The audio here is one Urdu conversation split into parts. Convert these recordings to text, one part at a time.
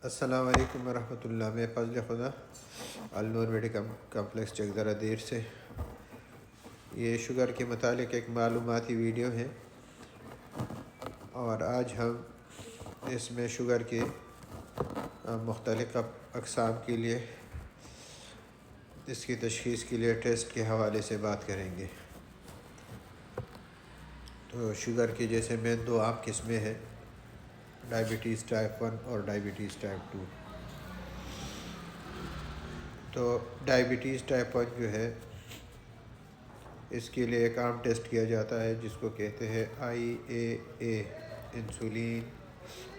السلام علیکم ورحمۃ اللہ۔ میں فضل خدا النور میڈیکل کمپلیکس چکدرہ دیر سے یہ شوگر کے متعلق ایک معلوماتی ویڈیو ہے، اور آج ہم اس میں شوگر کے مختلف اقسام کے لیے اس کی تشخیص کے لیے ٹیسٹ کے حوالے سے بات کریں گے۔ تو شوگر کی جیسے مین دو عام قسمیں ہیں، ڈائبٹیز ٹائپ 1 اور ڈائبٹیز ٹائپ 2۔ تو ڈائبٹیز ٹائپ 1 جو ہے، اس کے لیے ایک عام ٹیسٹ کیا جاتا ہے جس کو کہتے ہیں IAA انسولین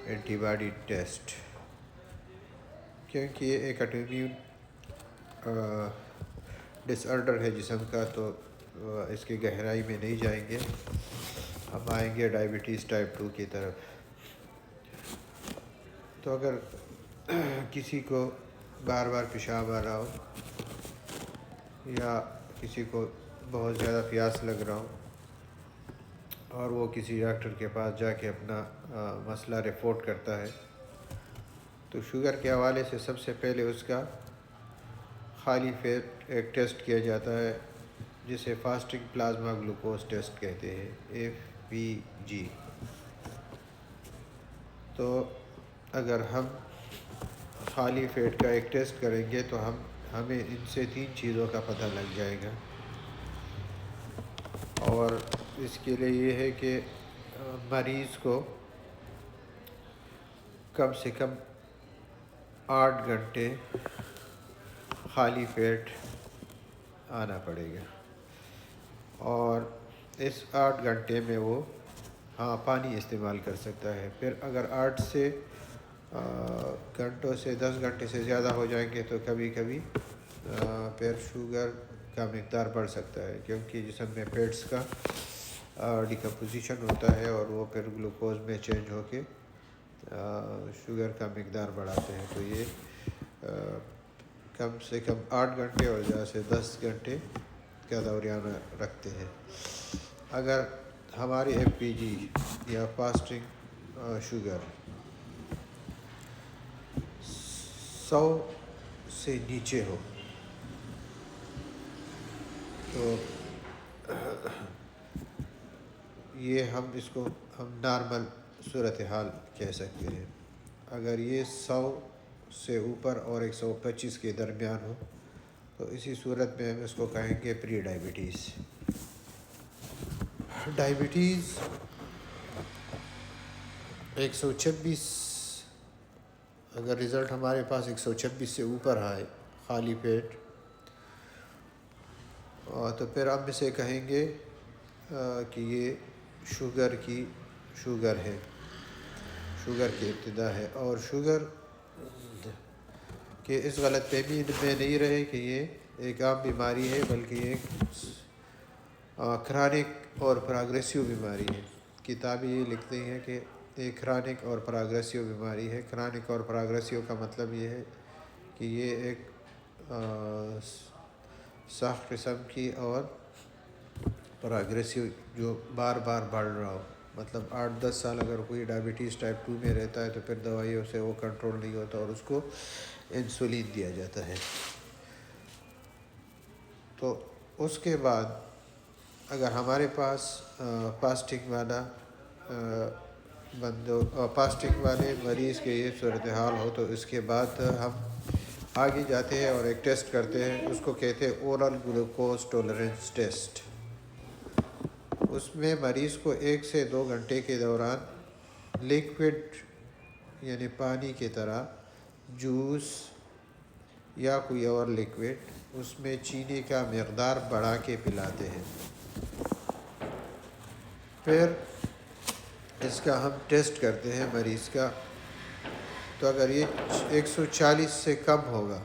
اینٹی باڈی ٹیسٹ، کیونکہ یہ ایک آٹومیون ڈس آرڈر ہے جسم کا، تو اس کی گہرائی میں نہیں جائیں گے، ہم آئیں گے ڈائبٹیز ٹائپ 2 کی طرف۔ تو اگر کسی کو بار بار پیشاب آ رہا ہو، یا کسی کو بہت زیادہ پیاس لگ رہا ہو، اور وہ کسی ڈاکٹر کے پاس جا کے اپنا مسئلہ رپورٹ کرتا ہے، تو شوگر کے حوالے سے سب سے پہلے اس کا خالی پیٹ ایک ٹیسٹ کیا جاتا ہے جسے فاسٹنگ پلازما گلوکوز ٹیسٹ کہتے ہیں، FPG۔ تو اگر ہم خالی پیٹ کا ایک ٹیسٹ کریں گے تو ہمیں ان سے 3 چیزوں کا پتہ لگ جائے گا، اور اس کے لیے یہ ہے کہ مریض کو کم سے کم 8 گھنٹے خالی پیٹ آنا پڑے گا، اور اس 8 گھنٹے میں وہ پانی استعمال کر سکتا ہے۔ پھر اگر 8 سے گھنٹوں سے 10 گھنٹے سے زیادہ ہو جائیں گے تو کبھی کبھی پھر شوگر کا مقدار بڑھ سکتا ہے، کیونکہ جسم میں فیٹس کا ڈیکمپوزیشن ہوتا ہے، اور وہ پھر گلوکوز میں چینج ہو کے شوگر کا مقدار بڑھاتے ہیں۔ تو یہ کم سے کم 8 گھنٹے اور زیادہ سے 10 گھنٹے کا دورانیہ رکھتے ہیں۔ اگر ہماری FPG یا فاسٹنگ شوگر 100 سے نیچے ہو تو یہ اس کو ہم نارمل صورتحال کہہ سکتے ہیں۔ اگر یہ 100 سے اوپر اور 125 کے درمیان ہو تو اسی صورت میں ہم اس کو کہیں گے پری ڈائبٹیز۔ ڈائبٹیز 126، اگر رزلٹ ہمارے پاس 126 سے اوپر آئے خالی پیٹ، تو پھر ہم اسے کہیں گے کہ یہ شوگر ہے، شوگر کی ابتدا ہے۔ اور شوگر کہ اس غلط فہمی میں نہیں رہے کہ یہ ایک عام بیماری ہے، بلکہ یہ ایک کرانک اور پروگریسو بیماری ہے۔ کتابیں یہ لکھتے ہیں کہ ایک کرانک اور پروگریسو بیماری ہے۔ کرانک اور پروگریسو کا مطلب یہ ہے کہ یہ ایک سخت قسم کی، اور پروگریسو جو بار بار بڑھ رہا ہو، مطلب 8-10 سال اگر کوئی ڈائبٹیز ٹائپ 2 میں رہتا ہے تو پھر دوائیوں سے وہ کنٹرول نہیں ہوتا، اور اس کو انسولین دیا جاتا ہے۔ تو اس کے بعد اگر ہمارے پاس فاسٹنگ والے مریض کے یہ صورتحال ہو تو اس کے بعد ہم آگے جاتے ہیں اور ایک ٹیسٹ کرتے ہیں، اس کو کہتے ہیں اورل گلوکوز ٹولرنس ٹیسٹ۔ اس میں مریض کو 1 سے 2 گھنٹے کے دوران لیکوڈ یعنی پانی کی طرح جوس یا کوئی اور لیکوڈ، اس میں چینی کا مقدار بڑھا کے پلاتے ہیں۔ پھر اس کا ہم ٹیسٹ کرتے ہیں مریض کا، تو اگر یہ 140 سے کم ہوگا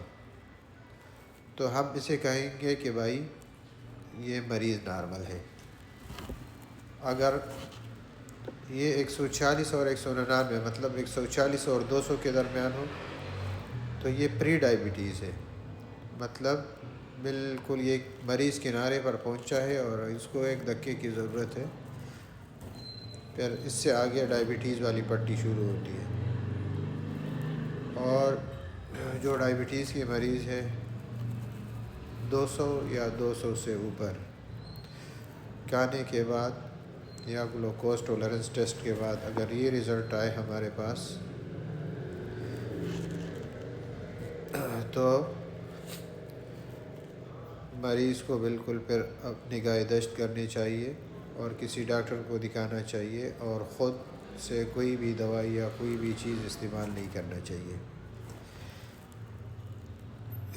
تو ہم اسے کہیں گے کہ بھائی یہ مریض نارمل ہے۔ اگر یہ 140 اور 199 مطلب 140 اور 200 کے درمیان ہو تو یہ پری ڈائبٹیز ہے، مطلب بالکل یہ مریض کنارے پر پہنچا ہے اور اس کو ایک دھکے کی ضرورت ہے، پھر اس سے آگے ڈائبٹیز والی پٹی شروع ہوتی ہے۔ اور جو ڈائبٹیز کے مریض ہے 200 یا 200 سے اوپر کھانے کے بعد یا گلوکوز ٹولرنس ٹیسٹ کے بعد اگر یہ رزلٹ آئے ہمارے پاس تو مریض کو بالکل پھر نگہداشت کرنی چاہیے اور کسی ڈاکٹر کو دکھانا چاہیے اور خود سے کوئی بھی دوائی یا کوئی بھی چیز استعمال نہیں کرنا چاہیے۔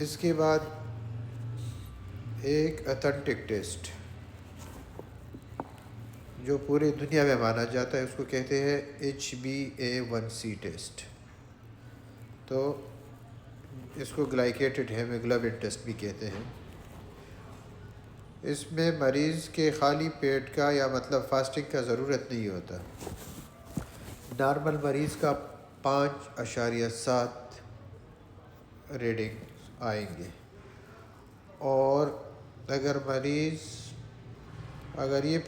اس کے بعد ایک اتھینٹک ٹیسٹ جو پوری دنیا میں مانا جاتا ہے اس کو کہتے ہیں HbA1c ٹیسٹ، تو اس کو گلائکیٹڈ ہیموگلوبن ٹیسٹ بھی کہتے ہیں۔ اس میں مریض کے خالی پیٹ کا یا مطلب فاسٹنگ کا ضرورت نہیں ہوتا، نارمل مریض کا 5.7 ریڈنگ آئیں گے، اور اگر یہ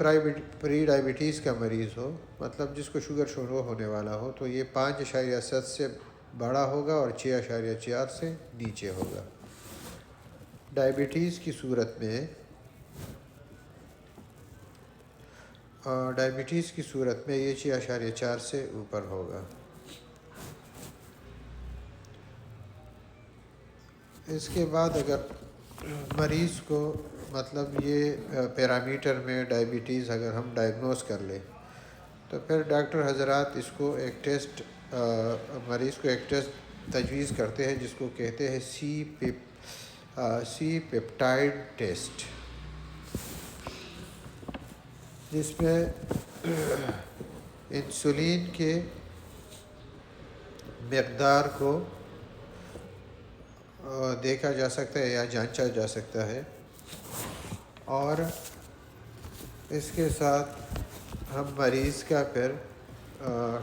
پری ڈائبٹیز کا مریض ہو، مطلب جس کو شوگر شروع ہونے والا ہو، تو یہ 5.7 سے بڑا ہوگا اور 6.4 سے نیچے ہوگا۔ ڈائبٹیز کی صورت میں یہ 6.4 سے اوپر ہوگا۔ اس کے بعد اگر مریض کو مطلب یہ پیرامیٹر میں ڈائبٹیز اگر ہم ڈائگنوز کر لیں تو پھر ڈاکٹر حضرات اس کو مریض کو ایک ٹیسٹ تجویز کرتے ہیں جس کو کہتے ہیں سی پیپٹائڈ ٹیسٹ، جس میں انسولین کے مقدار کو دیکھا جا سکتا ہے یا جانچا جا سکتا ہے، اور اس کے ساتھ ہم مریض کا پھر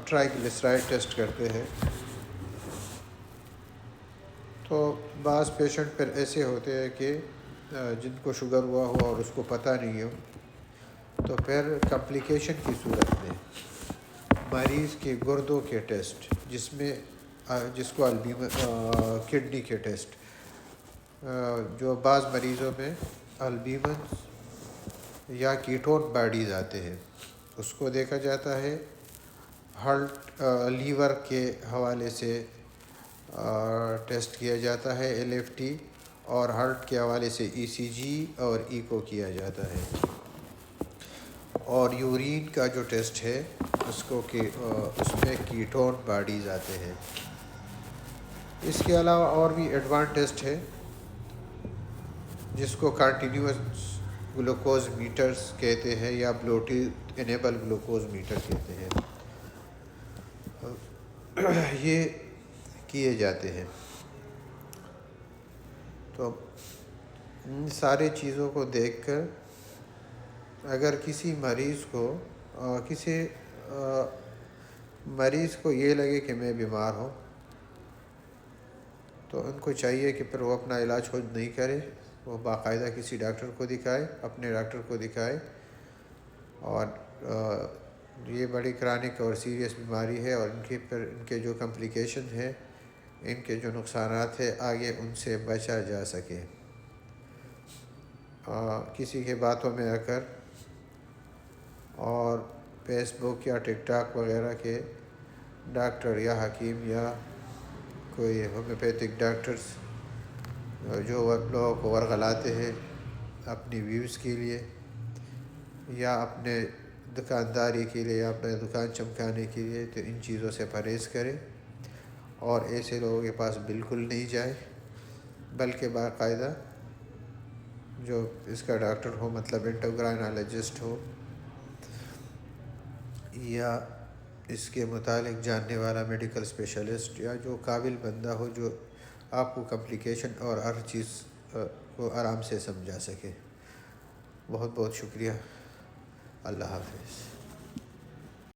ٹرائیگلیسرائڈ ٹیسٹ کرتے ہیں۔ تو بعض پیشنٹ پھر ایسے ہوتے ہیں کہ جن کو شوگر ہوا ہو اور اس کو پتہ نہیں ہو، تو پھر کمپلیکیشن کی صورت میں مریض کے گردوں کے ٹیسٹ جس کو کڈنی کے ٹیسٹ، جو بعض مریضوں میں البیمن یا کیٹون باڈیز آتے ہیں، اس کو دیکھا جاتا ہے۔ لیور کے حوالے سے ٹیسٹ کیا جاتا ہے LFT، اور ہارٹ کے حوالے سے ECG اور ایکو کیا جاتا ہے، اور یورین کا جو ٹیسٹ ہے اس میں کیٹون باڈیز آتے ہیں۔ اس کے علاوہ اور بھی ایڈوانس ٹیسٹ ہے جس کو کنٹینیوس گلوکوز میٹرز کہتے ہیں یا بلوٹوتھ انیبل گلوکوز میٹر کہتے ہیں، یہ کیے جاتے ہیں۔ تو ان سارے چیزوں کو دیکھ کر اگر کسی مریض کو یہ لگے کہ میں بیمار ہوں، تو ان کو چاہیے کہ پھر وہ اپنا علاج خود نہیں کرے، وہ باقاعدہ کسی ڈاکٹر کو دکھائے، اپنے ڈاکٹر کو دکھائے، اور یہ بڑی کرانک اور سیریس بیماری ہے، اور ان کے جو کمپلیکیشن ہے، ان کے جو نقصانات ہیں، آگے ان سے بچا جا سکے۔ کسی کے باتوں میں آ کر اور فیس بک یا ٹک ٹاک وغیرہ کے ڈاکٹر یا حکیم یا کوئی ہومیوپیتھک ڈاکٹرز جو لوگوں کو ورغلاتے ہیں اپنی ویوز کے لیے یا اپنے دکانداری کے لیے یا اپنے دکان چمکانے کے لیے، تو ان چیزوں سے پرہیز کرے اور ایسے لوگوں کے پاس بالکل نہیں جائے، بلکہ باقاعدہ جو اس کا ڈاکٹر ہو، مطلب انڈوکرائنالوجسٹ ہو یا اس کے متعلق جاننے والا میڈیکل اسپیشلسٹ یا جو قابل بندہ ہو جو آپ کو کمپلیکیشن اور ہر چیز کو آرام سے سمجھا سکے۔ بہت بہت شکریہ۔ اللہ حافظ۔